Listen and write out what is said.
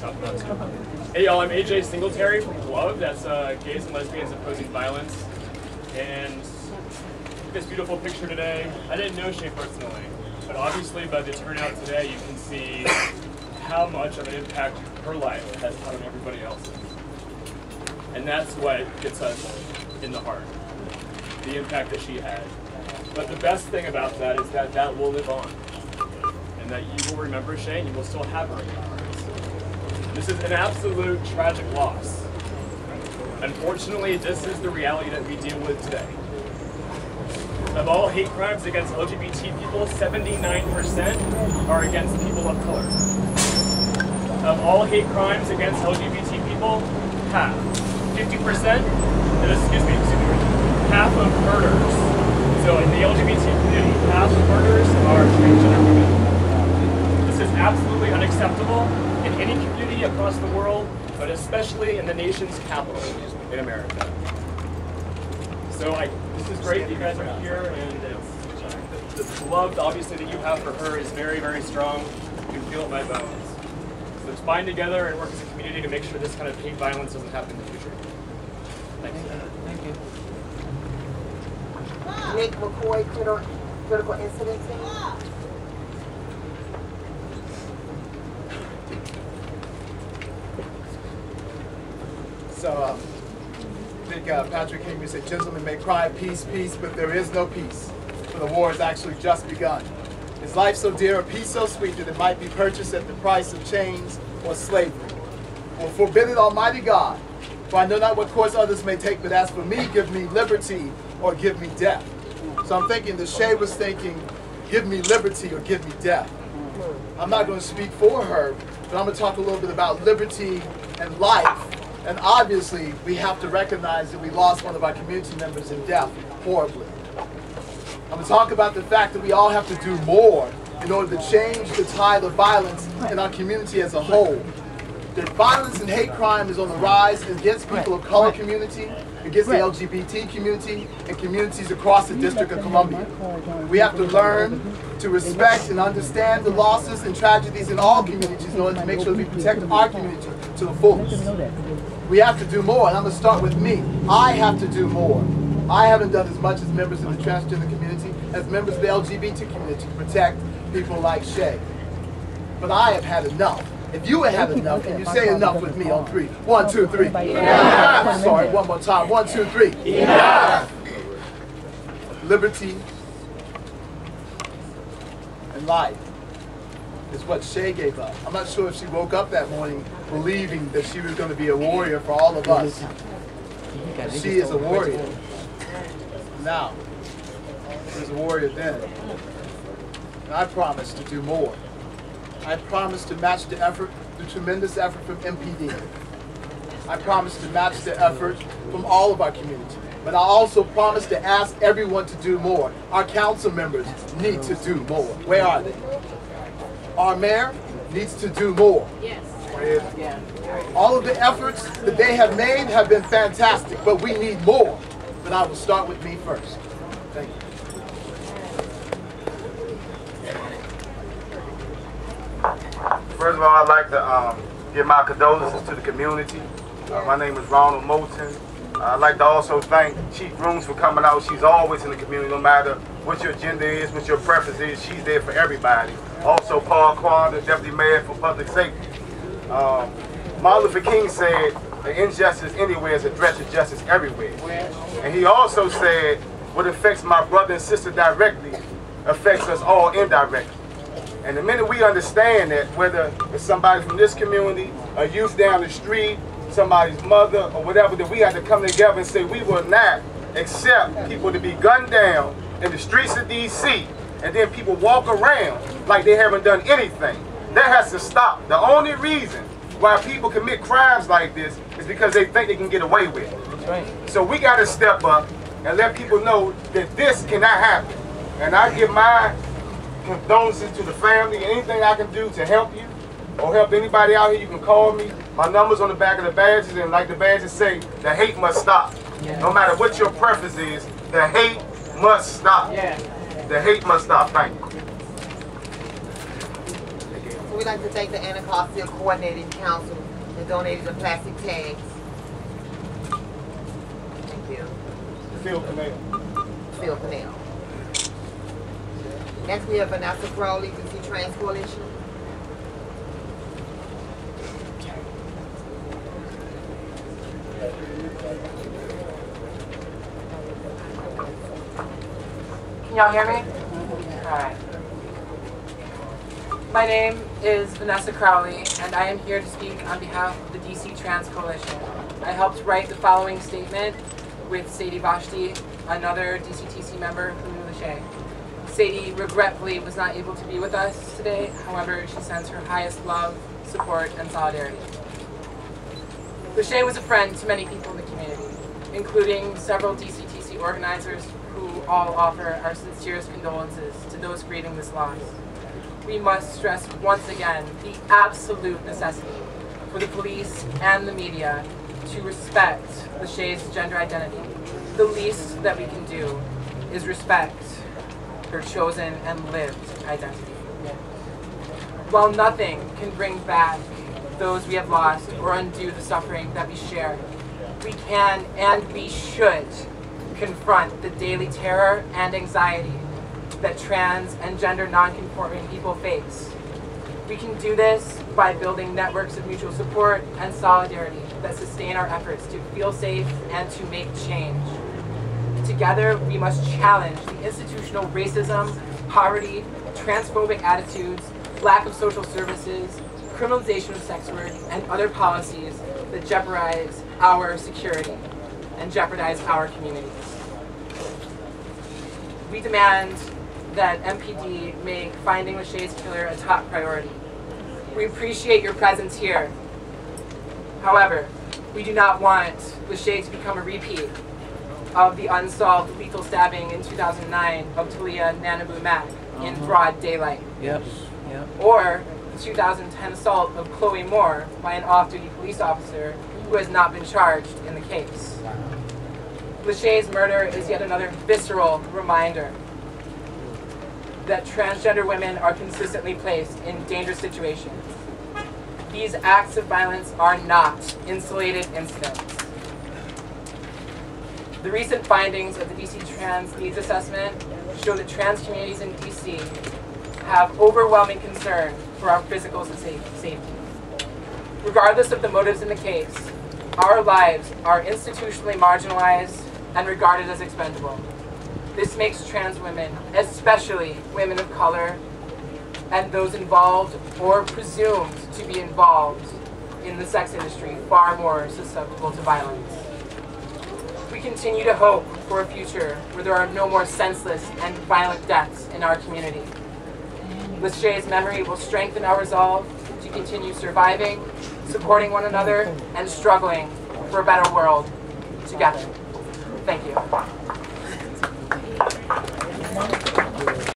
Hey y'all, I'm AJ Singletary from GLOVE, that's Gays and Lesbians Opposing Violence. And this beautiful picture today, I didn't know Shay personally, but obviously by the turnout today you can see how much of an impact her life has had on everybody else's. And that's what gets us in the heart, the impact that she had. But the best thing about that is that that will live on, and that you will remember Shay and you will still have her in your hearts. This is an absolute tragic loss. Unfortunately, this is the reality that we deal with today. Of all hate crimes against LGBT people, 79% are against people of color. Of all hate crimes against LGBT people, half, 50%, half of murders. So in the LGBT community, half of murders are transgender women. This is absolutely unacceptable in any community across the world, but especially in the nation's capital, in America. So this is great that you guys are here, and the love, obviously, that you have for her is very, very strong. You can feel it in my bones. So let's bind together and work as a community to make sure this kind of hate violence doesn't happen in the future. Thanks. Thank you. Nick McCoy, critical incident team. So, I think Patrick Henry said, "Gentlemen may cry, peace, peace, but there is no peace, for the war has actually just begun. Is life so dear, or peace so sweet, that it might be purchased at the price of chains or slavery? Well, forbid it, Almighty God, for I know not what course others may take, but as for me, give me liberty or give me death." So I'm thinking that Shay was thinking, give me liberty or give me death. I'm not going to speak for her, but I'm going to talk a little bit about liberty and life. And obviously, we have to recognize that we lost one of our community members in death horribly. I'm going to talk about the fact that we all have to do more in order to change the tide of violence in our community as a whole. That violence and hate crime is on the rise against people of color community, against the LGBT community, and communities across the District of Columbia. We have to learn to respect and understand the losses and tragedies in all communities in order to make sure that we protect our community to the fullest. We have to do more, and I'm going to start with me. I have to do more. I haven't done as much as members of the transgender community, as members of the LGBT community to protect people like Shay. But I have had enough. If you have had enough, can you say enough with me on three? 1, 2, 3. Enough. Sorry, one more time. 1, 2, 3. Enough. Liberty and life is what Shay gave up. I'm not sure if she woke up that morning believing that she was going to be a warrior for all of us. She is a warrior now. She was a warrior then. And I promise to do more. I promise to match the effort, the tremendous effort from MPD. I promise to match the effort from all of our community. But I also promise to ask everyone to do more. Our council members need to do more. Where are they? Our mayor needs to do more. Yes. All of the efforts that they have made have been fantastic, but we need more. But I will start with me first. Thank you. First of all, I'd like to give my condolences to the community. My name is Ronald Moulton. I'd like to also thank Chief Rooms for coming out. She's always in the community, no matter what your agenda is, what your preference is, she's there for everybody. Also, Paul Kwan, the Deputy Mayor for Public Safety. Martin Luther King said, the injustice anywhere is a threat to justice everywhere. And he also said, what affects my brother and sister directly affects us all indirectly. And the minute we understand that, whether it's somebody from this community, a youth down the street, somebody's mother, or whatever, that we have to come together and say we will not accept people to be gunned down in the streets of D.C. and then people walk around like they haven't done anything. That has to stop. The only reason why people commit crimes like this is because they think they can get away with it. That's right. So we got to step up and let people know that this cannot happen. And I give my condolences to the family. Anything I can do to help you or help anybody out here, you can call me. My number's on the back of the badges, and like the badges say, the hate must stop. Yeah. No matter what your preference is, the hate must stop. Yeah. The hate must stop. Thank you. We'd like to thank the Anacostia Coordinating Council and donating the plastic tags. Thank you. Phil Canal. Phil Canal. Next we have Vanessa Crowley, DC Trans Coalition. Can y'all hear me? All right. My name is Vanessa Crowley, and I am here to speak on behalf of the DC Trans Coalition. I helped write the following statement with Sadie Vashti, another DCTC member who knew Lashai. Sadie regretfully was not able to be with us today. However, she sends her highest love, support, and solidarity. Lashai was a friend to many people in the community, including several DCTC organizers who all offer our sincerest condolences to those grieving this loss. We must stress once again the absolute necessity for the police and the media to respect Lashai's gender identity. The least that we can do is respect her chosen and lived identity. While nothing can bring back those we have lost or undo the suffering that we share, we can and we should confront the daily terror and anxiety that trans and gender non-conforming people face. We can do this by building networks of mutual support and solidarity that sustain our efforts to feel safe and to make change. Together, we must challenge the institutional racism, poverty, transphobic attitudes, lack of social services, criminalization of sex work, and other policies that jeopardize our security and jeopardize our communities. We demand that MPD make finding Lashai's killer a top priority. We appreciate your presence here. However, we do not want Lashai to become a repeat of the unsolved lethal stabbing in 2009 of Talia Nanabu Mack in broad daylight. Yep. Yep. Or the 2010 assault of Chloe Moore by an off-duty police officer who has not been charged in the case. Lashai's murder is yet another visceral reminder that transgender women are consistently placed in dangerous situations. These acts of violence are not insulated incidents. The recent findings of the DC Trans Needs Assessment show that trans communities in DC have overwhelming concern for our physical safety. Regardless of the motives in the case, our lives are institutionally marginalized and regarded as expendable. This makes trans women, especially women of color, and those involved or presumed to be involved in the sex industry, far more susceptible to violence. We continue to hope for a future where there are no more senseless and violent deaths in our community. Lashai's memory will strengthen our resolve to continue surviving, supporting one another, and struggling for a better world together. Thank you.